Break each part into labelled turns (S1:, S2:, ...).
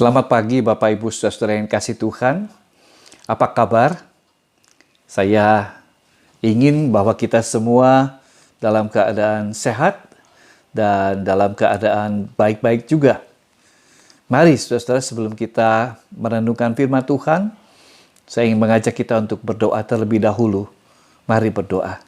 S1: Selamat pagi Bapak Ibu Saudara yang kasih Tuhan. Apa kabar? Saya ingin bahwa kita semua dalam keadaan sehat dan dalam keadaan baik-baik juga. Mari saudara, sebelum kita merenungkan firman Tuhan, saya ingin mengajak kita untuk berdoa terlebih dahulu. Mari berdoa.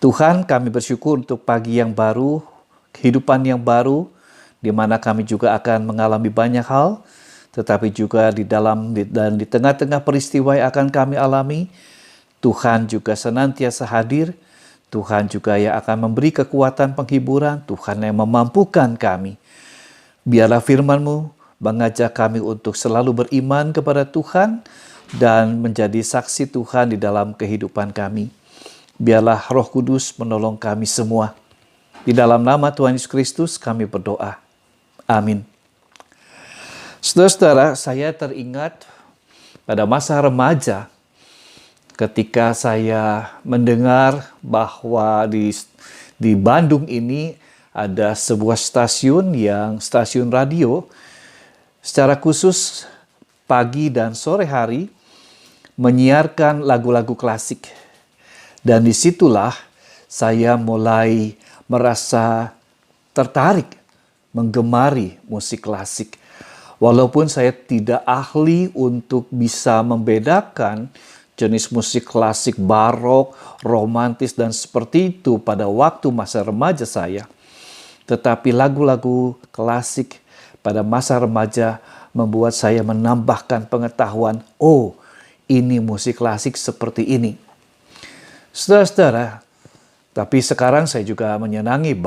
S1: Tuhan, kami bersyukur untuk pagi yang baru, kehidupan yang baru, di mana kami juga akan mengalami banyak hal, tetapi juga di dalam dan di tengah-tengah peristiwa yang akan kami alami, Tuhan juga senantiasa hadir. Tuhan juga yang akan memberi kekuatan penghiburan, Tuhan yang memampukan kami. Biarlah firman-Mu mengajak kami untuk selalu beriman kepada Tuhan dan menjadi saksi Tuhan di dalam kehidupan kami. Biarlah Roh Kudus menolong kami semua. Di dalam nama Tuhan Yesus Kristus kami berdoa. Amin. Saudara-saudara, saya teringat pada masa remaja ketika saya mendengar bahwa di Bandung ini ada sebuah stasiun radio secara khusus pagi dan sore hari menyiarkan lagu-lagu klasik. Dan disitulah saya mulai merasa tertarik menggemari musik klasik. Walaupun saya tidak ahli untuk bisa membedakan jenis musik klasik barok, romantis, dan seperti itu pada waktu masa remaja saya. Tetapi lagu-lagu klasik pada masa remaja membuat saya menambahkan pengetahuan, oh ini musik klasik seperti ini. Saudara-saudara, tapi sekarang saya juga menyenangi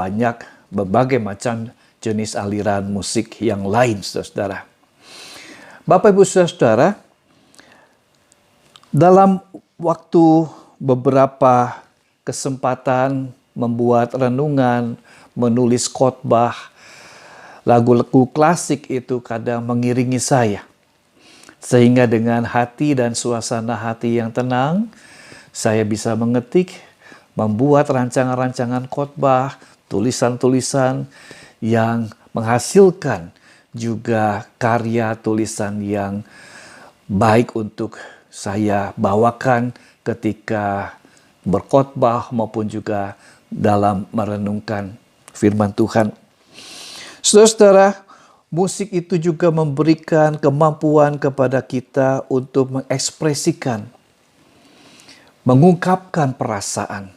S1: berbagai macam jenis aliran musik yang lain, saudara-saudara. Bapak Ibu saudara, dalam waktu beberapa kesempatan membuat renungan, menulis khotbah, lagu-lagu klasik itu kadang mengiringi saya. Sehingga dengan hati dan suasana hati yang tenang, saya bisa mengetik, membuat rancangan-rancangan khotbah, tulisan-tulisan yang menghasilkan juga karya tulisan yang baik untuk saya bawakan ketika berkhotbah maupun juga dalam merenungkan firman Tuhan. Saudara-saudara, musik itu juga memberikan kemampuan kepada kita untuk mengekspresikan, mengungkapkan perasaan.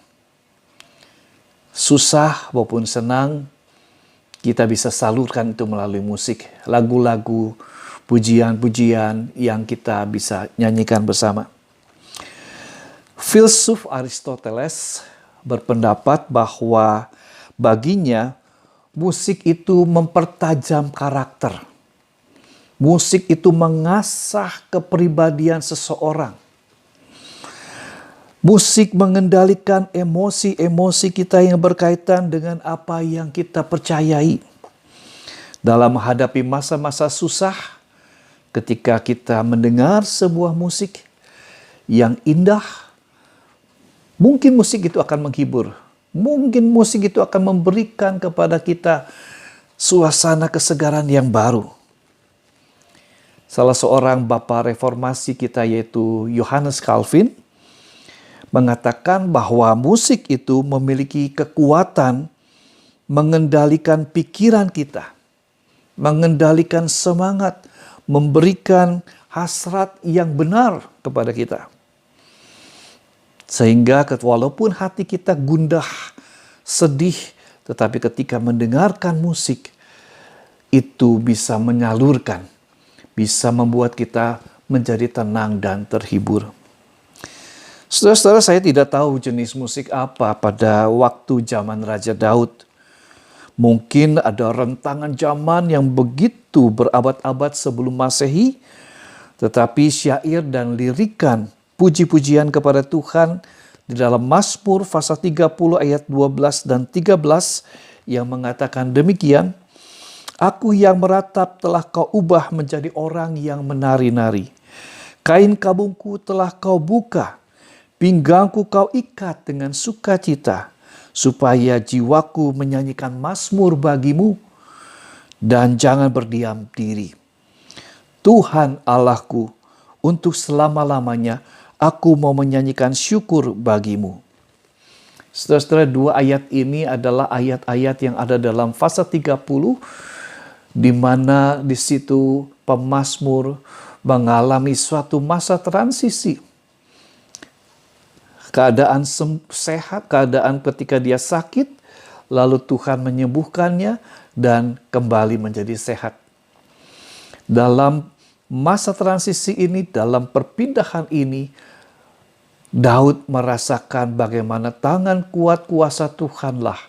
S1: Susah maupun senang, kita bisa salurkan itu melalui musik, lagu-lagu, pujian-pujian yang kita bisa nyanyikan bersama. Filsuf Aristoteles berpendapat bahwa baginya musik itu mempertajam karakter. Musik itu mengasah kepribadian seseorang. Musik mengendalikan emosi-emosi kita yang berkaitan dengan apa yang kita percayai. Dalam menghadapi masa-masa susah, ketika kita mendengar sebuah musik yang indah, mungkin musik itu akan menghibur. Mungkin musik itu akan memberikan kepada kita suasana kesegaran yang baru. Salah seorang bapa reformasi kita yaitu Johannes Calvin mengatakan bahwa musik itu memiliki kekuatan mengendalikan pikiran kita, mengendalikan semangat, memberikan hasrat yang benar kepada kita. Sehingga walaupun hati kita gundah, sedih, tetapi ketika mendengarkan musik, itu bisa menyalurkan, bisa membuat kita menjadi tenang dan terhibur. Saudara-saudara, saya tidak tahu jenis musik apa pada waktu zaman Raja Daud. Mungkin ada rentangan zaman yang begitu berabad-abad sebelum Masehi, tetapi syair dan lirikan puji-pujian kepada Tuhan di dalam Mazmur pasal 30 ayat 12 dan 13 yang mengatakan demikian, Aku yang meratap telah kau ubah menjadi orang yang menari-nari. Kain kabungku telah kau buka, pinggangku kau ikat dengan sukacita, supaya jiwaku menyanyikan mazmur bagimu, dan jangan berdiam diri. Tuhan Allahku, untuk selama-lamanya aku mau menyanyikan syukur bagimu. Saudara-saudara, dua ayat ini adalah ayat-ayat yang ada dalam fase 30, di mana di situ pemazmur mengalami suatu masa transisi. Keadaan sehat, keadaan ketika dia sakit, lalu Tuhan menyembuhkannya dan kembali menjadi sehat. Dalam masa transisi ini, dalam perpindahan ini, Daud merasakan bagaimana tangan kuat kuasa Tuhanlah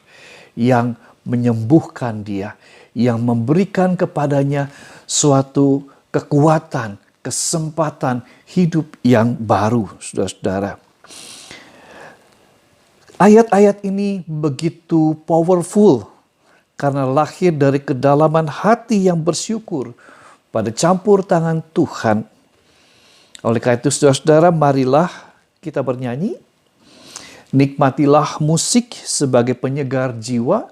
S1: yang menyembuhkan dia, yang memberikan kepadanya suatu kekuatan, kesempatan hidup yang baru, saudara-saudara. Ayat-ayat ini begitu powerful karena lahir dari kedalaman hati yang bersyukur pada campur tangan Tuhan. Oleh karena itu, saudara-saudara, marilah kita bernyanyi. Nikmatilah musik sebagai penyegar jiwa,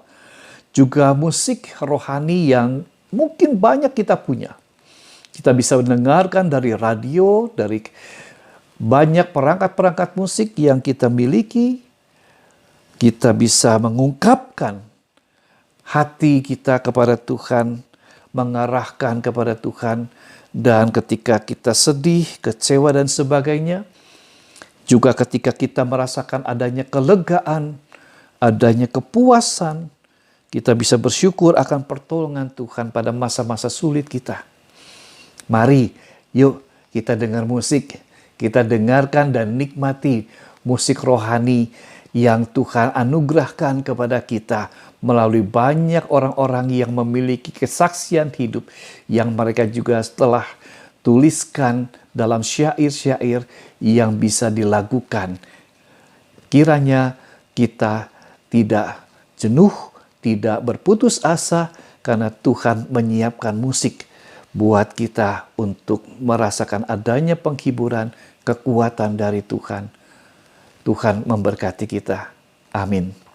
S1: juga musik rohani yang mungkin banyak kita punya. Kita bisa mendengarkan dari radio, dari banyak perangkat-perangkat musik yang kita miliki. Kita bisa mengungkapkan hati kita kepada Tuhan, mengarahkan kepada Tuhan, dan ketika kita sedih, kecewa, dan sebagainya, juga ketika kita merasakan adanya kelegaan, adanya kepuasan, kita bisa bersyukur akan pertolongan Tuhan pada masa-masa sulit kita. Mari, yuk kita dengar musik, kita dengarkan dan nikmati musik rohani yang Tuhan anugerahkan kepada kita melalui banyak orang-orang yang memiliki kesaksian hidup yang mereka juga telah tuliskan dalam syair-syair yang bisa dilakukan. Kiranya kita tidak jenuh, tidak berputus asa karena Tuhan menyiapkan musik buat kita untuk merasakan adanya penghiburan, kekuatan dari Tuhan. Tuhan memberkati kita. Amin.